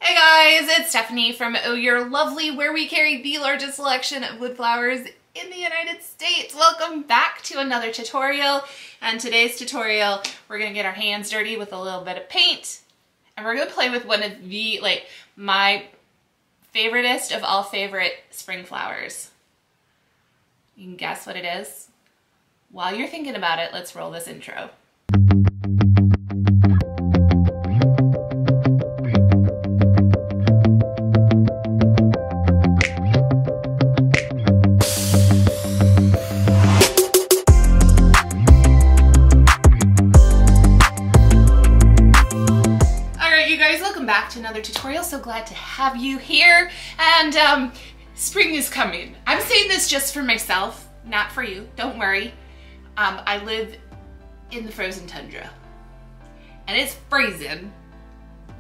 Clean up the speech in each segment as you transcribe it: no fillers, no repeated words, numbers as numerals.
Hey guys, it's Stephanie from Youre Lovely, where we carry the largest selection of wood flowers in the United States. Welcome back to another tutorial. And today's tutorial, we're gonna get our hands dirty with a little bit of paint, and we're gonna play with one of the, my favoriteest of all favorite spring flowers. You can guess what it is? While you're thinking about it, let's roll this intro. Back to another tutorial. So glad to have you here. And spring is coming. I'm saying this just for myself, not for you. Don't worry. I live in the frozen tundra, and it's freezing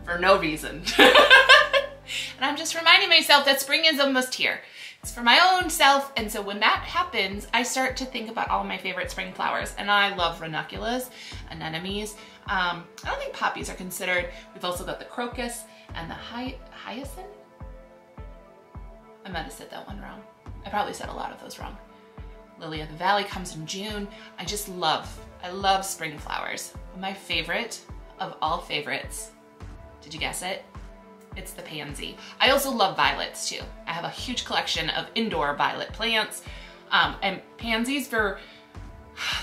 for no reason. And I'm just reminding myself that spring is almost here. It's for my own self, and so when that happens, I start to think about all my favorite spring flowers, and I love ranunculus, anemones. I don't think poppies are considered. We've also got the crocus and the hyacinth. I might have said that one wrong. I probably said a lot of those wrong. Lily of the Valley comes in June. I love spring flowers. My favorite of all favorites, did you guess it? It's the pansy. I also love violets too. I have a huge collection of indoor violet plants, and pansies for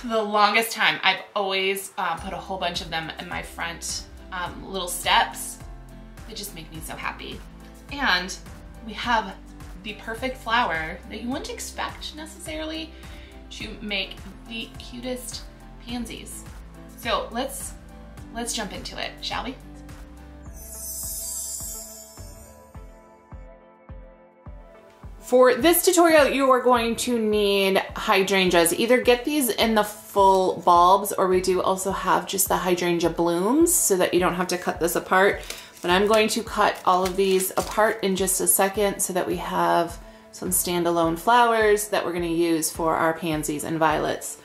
the longest time. I've always put a whole bunch of them in my front little steps. They just make me so happy. And we have the perfect flower that you wouldn't expect necessarily to make the cutest pansies. So let's jump into it, shall we? For this tutorial, you are going to need hydrangeas. Either get these in the full bulbs, or we do also have just the hydrangea blooms so that you don't have to cut this apart. But I'm going to cut all of these apart in just a second so that we have some standalone flowers that we're gonna use for our pansies and violets.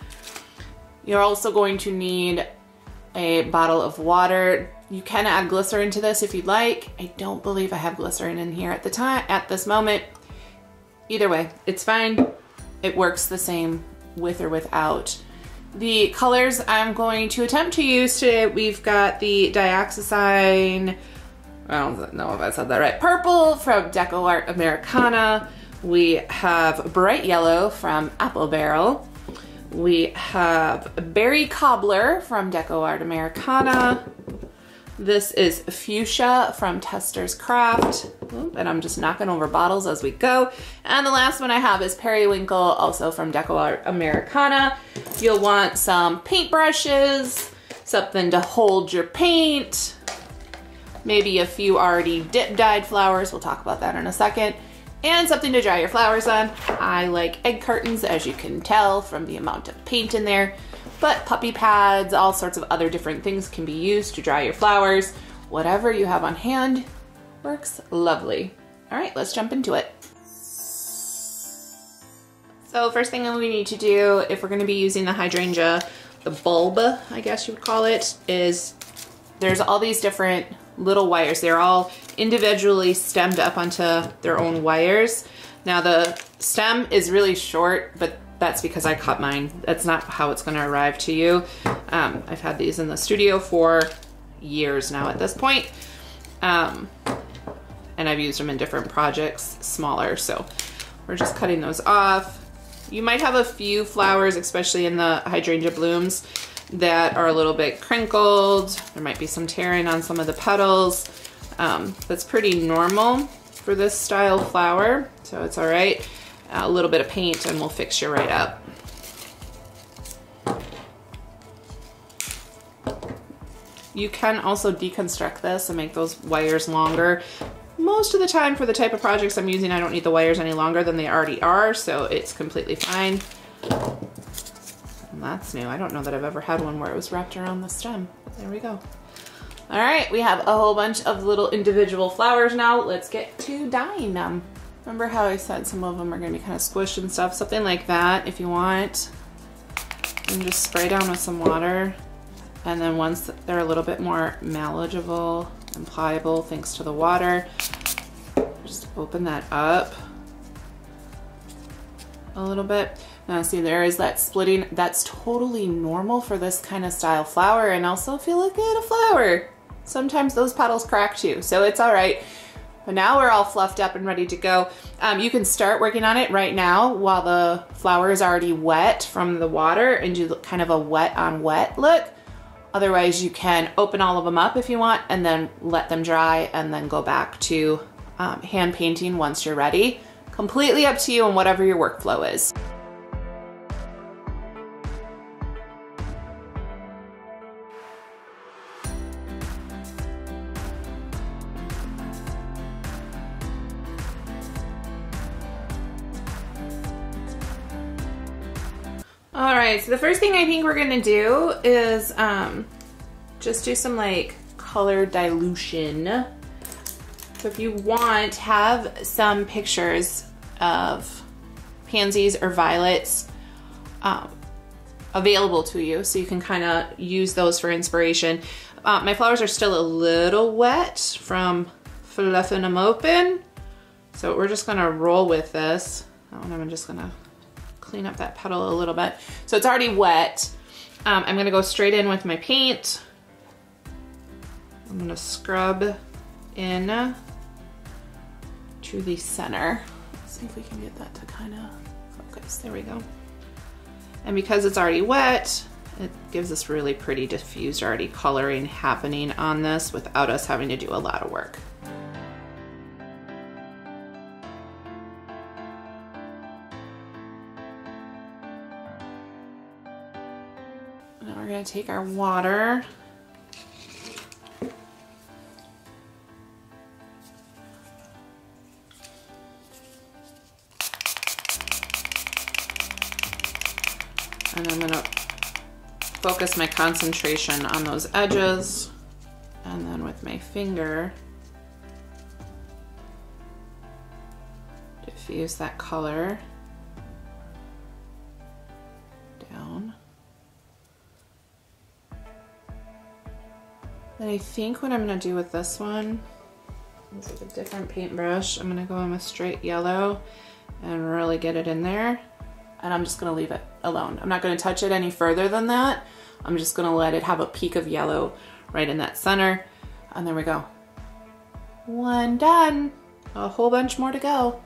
You're also going to need a bottle of water. You can add glycerin to this if you'd like. I don't believe I have glycerin in here at this moment. Either way, it's fine. It works the same with or without. The colors I'm going to attempt to use today, we've got the dioxazine, I don't know if I said that right, purple from Deco Art Americana. We have bright yellow from Apple Barrel. We have berry cobbler from Deco Art Americana. This is fuchsia from Tester's Craft. And I'm just knocking over bottles as we go. And the last one I have is periwinkle, also from Deco Art Americana. You'll want some paintbrushes, something to hold your paint, maybe a few already dip-dyed flowers. We'll talk about that in a second. And something to dry your flowers on. I like egg cartons, as you can tell from the amount of paint in there. But puppy pads, all sorts of other different things can be used to dry your flowers. Whatever you have on hand works lovely. All right, let's jump into it. So first thing we need to do, if we're gonna be using the hydrangea, the bulb, I guess you would call it, is there's all these different little wires. They're all individually stemmed up onto their own wires. Now the stem is really short, but that's because I cut mine. That's not how it's gonna arrive to you. I've had these in the studio for years now at this point. And I've used them in different projects, smaller, so we're just cutting those off. You might have a few flowers, especially in the hydrangea blooms, that are a little bit crinkled. There might be some tearing on some of the petals. That's pretty normal for this style flower, so it's all right. A little bit of paint and we'll fix you right up. You can also deconstruct this and make those wires longer. Most of the time for the type of projects I'm using, I don't need the wires any longer than they already are, so it's completely fine. And that's new. I don't know that I've ever had one where it was wrapped around the stem. There we go. All right, we have a whole bunch of little individual flowers now. Let's get to dyeing them. Remember how I said some of them are gonna be kind of squished and stuff? Something like that if you want. And just spray down with some water. And then once they're a little bit more manageable, and pliable thanks to the water. Just open that up a little bit. Now see, there is that splitting. That's totally normal for this kind of style flower. And also, if you look at a flower, sometimes those petals crack too, so it's all right. But now we're all fluffed up and ready to go. You can start working on it right now while the flower is already wet from the water and do kind of a wet on wet look. Otherwise, you can open all of them up if you want and then let them dry and then go back to hand painting once you're ready. Completely up to you and whatever your workflow is. All right, so the first thing I think we're gonna do is just do some like color dilution. So if you want, have some pictures of pansies or violets available to you so you can kind of use those for inspiration. My flowers are still a little wet from fluffing them open, so we're just gonna roll with this. I'm just gonna clean up that petal a little bit. So it's already wet. I'm gonna go straight in with my paint. I'm gonna scrub in to the center. Let's see if we can get that to kind of focus. There we go. And because it's already wet, it gives us really pretty diffused already coloring happening on this without us having to do a lot of work. Now we're gonna take our water. And I'm gonna focus my concentration on those edges, and then with my finger, diffuse that color down. And I think what I'm gonna do with this one is with a different paintbrush, I'm gonna go in with straight yellow and really get it in there. And I'm just gonna leave it alone. I'm not gonna touch it any further than that. I'm just gonna let it have a peak of yellow right in that center. And there we go. One done. A whole bunch more to go.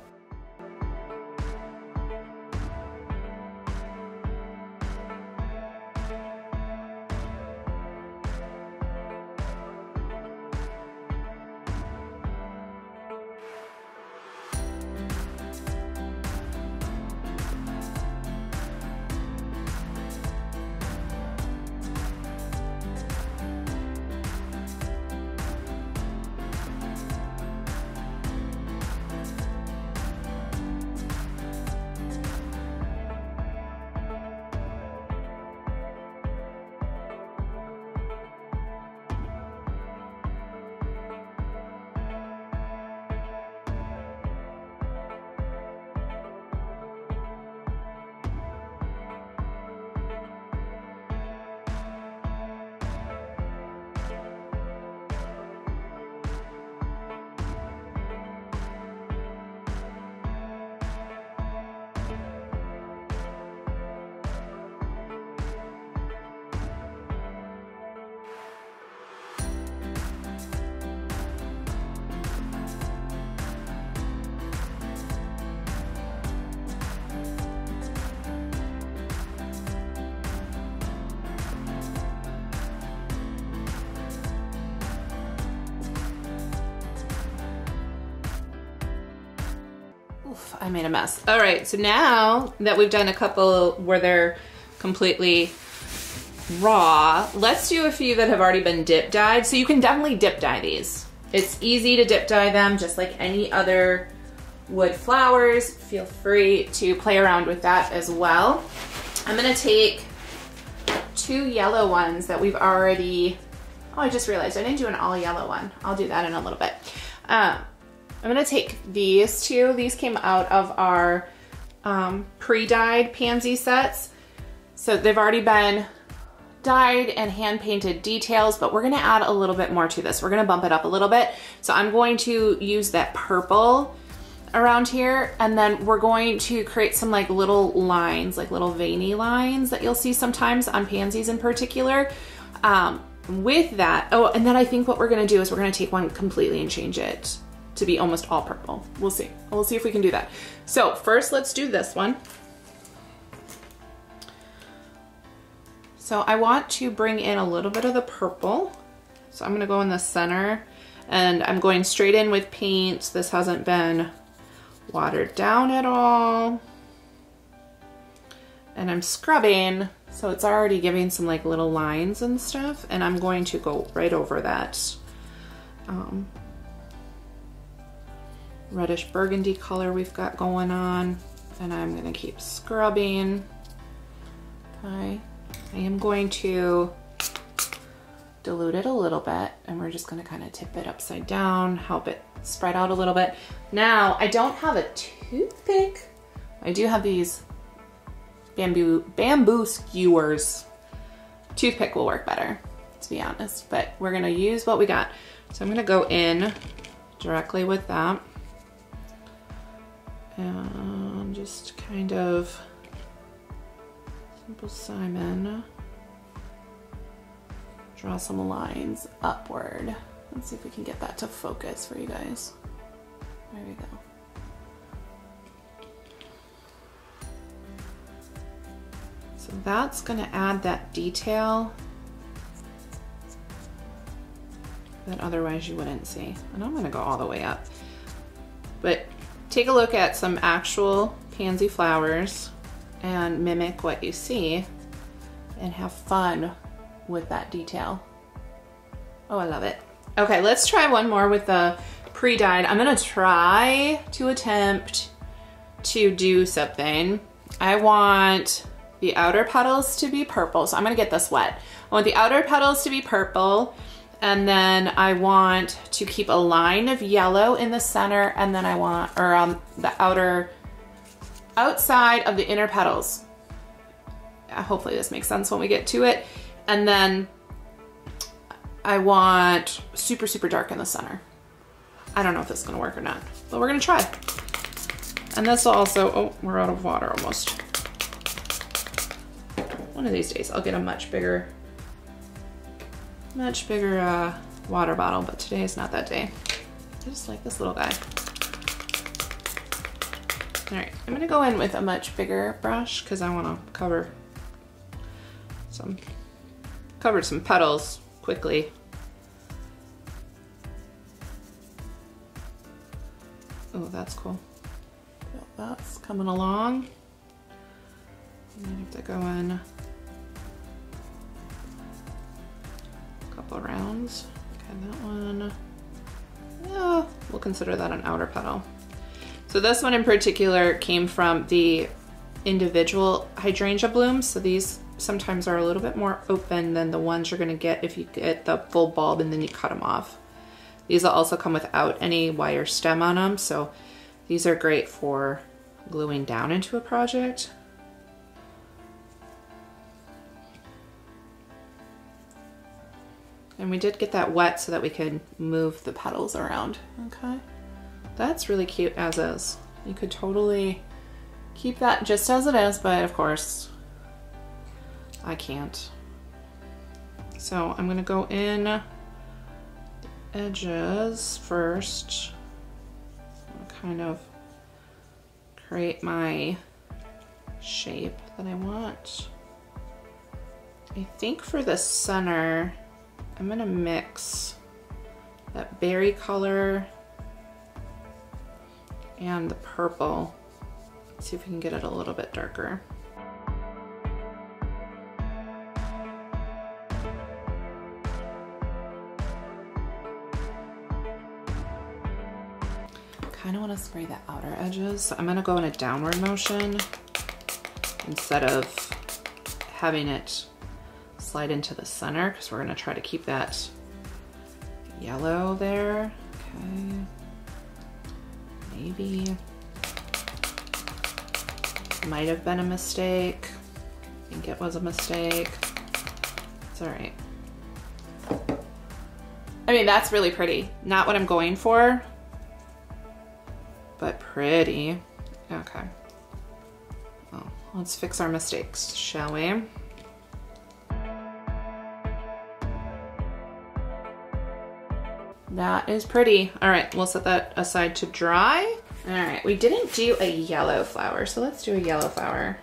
I made a mess. All right, so now that we've done a couple where they're completely raw, let's do a few that have already been dip dyed. So you can definitely dip dye these. It's easy to dip dye them just like any other wood flowers. Feel free to play around with that as well. I'm gonna take two yellow ones that we've already, oh, I just realized I didn't do an all yellow one. I'll do that in a little bit. I'm gonna take these two. These came out of our pre-dyed pansy sets. So they've already been dyed and hand painted details, but we're gonna add a little bit more to this. We're gonna bump it up a little bit. So I'm going to use that purple around here, and then we're going to create some like little lines, like little veiny lines that you'll see sometimes on pansies in particular. With that, oh, and then I think what we're gonna do is we're gonna take one completely and change it to be almost all purple. We'll see. We'll see if we can do that. So first, let's do this one. So I want to bring in a little bit of the purple. So I'm gonna go in the center, and I'm going straight in with paint. This hasn't been watered down at all. And I'm scrubbing, so it's already giving some like little lines and stuff, and I'm going to go right over that reddish burgundy color we've got going on, and I'm gonna keep scrubbing. Okay. I am going to dilute it a little bit, and we're just gonna kind of tip it upside down, help it spread out a little bit. Now, I don't have a toothpick. I do have these bamboo skewers. Toothpick will work better, to be honest, but we're gonna use what we got. So I'm gonna go in directly with that, and just kind of Simple Simon, draw some lines upward. Let's see if we can get that to focus for you guys. There we go. So that's gonna add that detail that otherwise you wouldn't see. And I'm gonna go all the way up. But take a look at some actual pansy flowers and mimic what you see and have fun with that detail. Oh, I love it. Okay, let's try one more with the pre-dyed. I'm gonna try to attempt to do something. I want the outer petals to be purple, so I'm gonna get this wet. I want the outer petals to be purple, and then I want to keep a line of yellow in the center, and then I want, or the outside of the inner petals. Hopefully this makes sense when we get to it. And then I want super, super dark in the center. I don't know if this is gonna work or not, but we're gonna try. And this will also, oh, we're out of water almost. One of these days I'll get a much bigger water bottle, but today is not that day. I just like this little guy. All right, I'm gonna go in with a much bigger brush because I wanna cover some petals quickly. Oh, that's cool. That's coming along. I have to go in a couple rounds. Okay, that one. Yeah, we'll consider that an outer petal. So this one in particular came from the individual hydrangea blooms. So these sometimes are a little bit more open than the ones you're gonna get if you get the full bulb and then you cut them off. These will also come without any wire stem on them, so these are great for gluing down into a project. And we did get that wet so that we could move the petals around, okay? That's really cute as is. You could totally keep that just as it is, but of course, I can't. So I'm gonna go in the edges first. I'll kind of create my shape that I want. I think for the center, I'm gonna mix that berry color and the purple. Let's see if we can get it a little bit darker. Kind of want to spray the outer edges, so I'm going to go in a downward motion instead of having it slide into the center, because we're going to try to keep that yellow there. Okay, maybe might have been a mistake. I think it was a mistake. It's all right. I mean, that's really pretty. Not what I'm going for, but pretty. Okay. Well, let's fix our mistakes, shall we? That is pretty. All right, we'll set that aside to dry. All right, we didn't do a yellow flower, so let's do a yellow flower.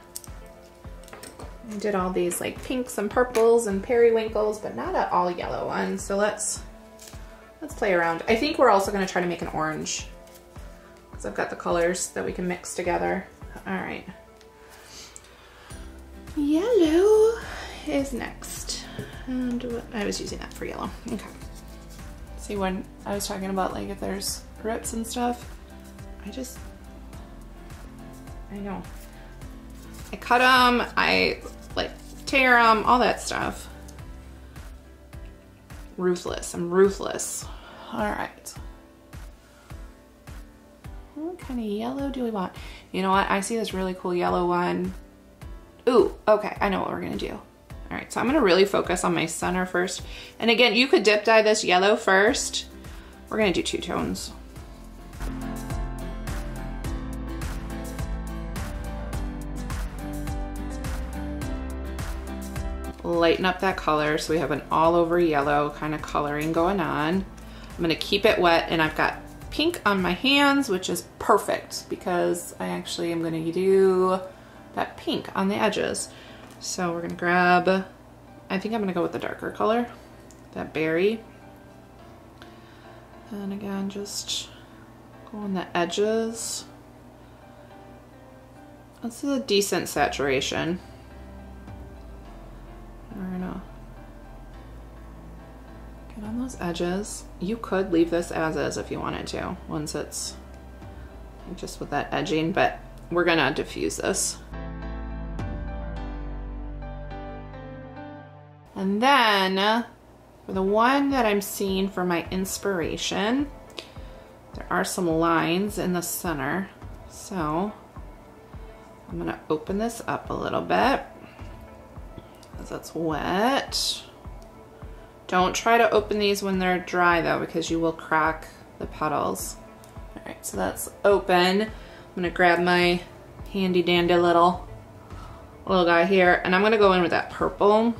I did all these like pinks and purples and periwinkles, but not an all yellow one. So let's play around. I think we're also gonna try to make an orange, because I've got the colors that we can mix together. All right. Yellow is next. And I was using that for yellow. Okay. See, when I was talking about like if there's rips and stuff, I know. I cut them, I like tear them, all that stuff. Ruthless, I'm ruthless. All right. What kind of yellow do we want? You know what, I see this really cool yellow one. Ooh, okay, I know what we're gonna do. All right, so I'm gonna really focus on my center first. And again, you could dip dye this yellow first. We're gonna do two tones. Lighten up that color so we have an all over yellow kind of coloring going on. I'm gonna keep it wet, and I've got pink on my hands, which is perfect because I actually am gonna do that pink on the edges. So we're gonna grab, I think I'm gonna go with the darker color, that berry. And again, just go on the edges. This is a decent saturation. We're gonna get on those edges. You could leave this as is if you wanted to, once it's just with that edging, but we're gonna diffuse this. And then for the one that I'm seeing for my inspiration, there are some lines in the center. So I'm gonna open this up a little bit because it's wet. Don't try to open these when they're dry though, because you will crack the petals. All right, so that's open. I'm gonna grab my handy dandy little guy here, and I'm gonna go in with that purple.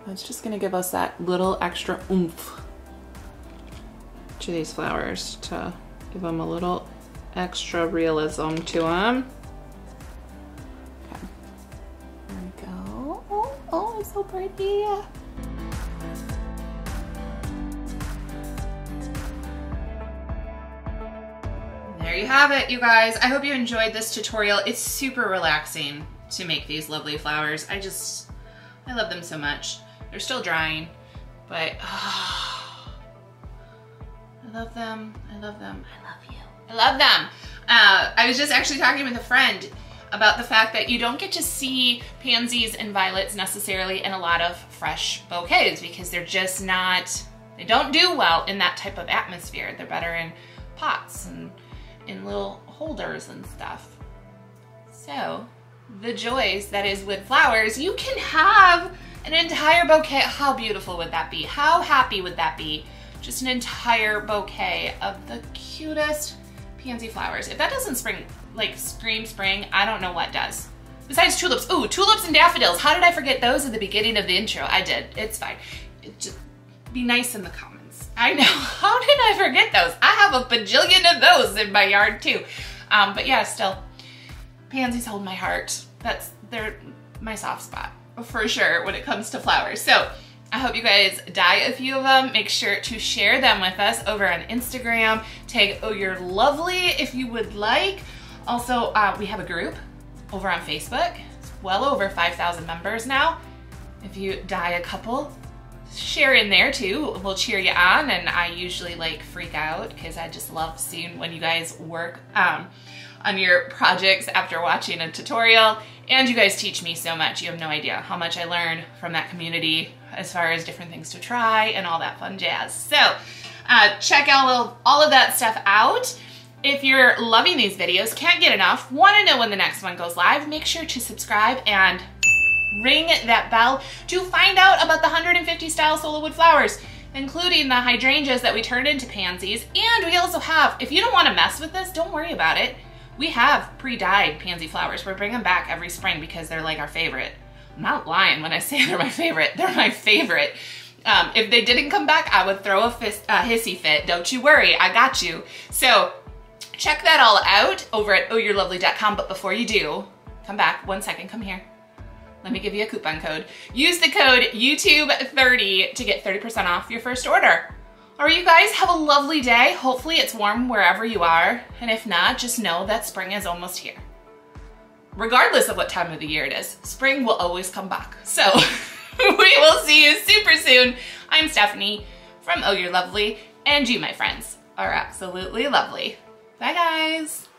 It's just gonna give us that little extra oomph to these flowers to give them a little extra realism to them. Okay, there we go. Oh, it's so pretty. There you have it, you guys. I hope you enjoyed this tutorial. It's super relaxing to make these lovely flowers. I love them so much. They're still drying, but oh, I love them. I love them. I love you. I love them. I was just actually talking with a friend about the fact that you don't get to see pansies and violets necessarily in a lot of fresh bouquets because they're just not, they don't do well in that type of atmosphere. They're better in pots and in little holders and stuff. So the joys that is with flowers, you can have an entire bouquet. How beautiful would that be? How happy would that be? Just an entire bouquet of the cutest pansy flowers. If that doesn't scream spring, I don't know what does. Besides tulips. Ooh, tulips and daffodils. How did I forget those at the beginning of the intro? I did. It's fine. Just be nice in the comments. I know. How did I forget those? I have a bajillion of those in my yard too. But yeah, still, pansies hold my heart. They're my soft spot for sure when it comes to flowers. So I hope you guys dye a few of them. Make sure to share them with us over on Instagram. Tag Oh You're Lovely if you would like. Also, we have a group over on Facebook. It's well over 5,000 members now. If you dye a couple, share in there too. We'll cheer you on, and I usually freak out because I just love seeing when you guys work on your projects after watching a tutorial. And you guys teach me so much. You have no idea how much I learn from that community as far as different things to try and all that fun jazz. So check out all of that stuff out. If you're loving these videos, can't get enough, want to know when the next one goes live, make sure to subscribe and ring that bell to find out about the 150 style sola wood flowers, including the hydrangeas that we turned into pansies. And we also have, if you don't want to mess with this, don't worry about it. We have pre-dyed pansy flowers. We're bringing them back every spring because they're like our favorite. I'm not lying when I say they're my favorite. They're my favorite. If they didn't come back, I would throw a hissy fit. Don't you worry, I got you. So check that all out over at ohyourelovely.com. But before you do, come back 1 second, come here. Let me give you a coupon code. Use the code YouTube30 to get 30% off your first order. All right, you guys, have a lovely day. Hopefully it's warm wherever you are. And if not, just know that spring is almost here. Regardless of what time of the year it is, spring will always come back. So we will see you super soon. I'm Stephanie from Oh You're Lovely, and you, my friends, are absolutely lovely. Bye, guys.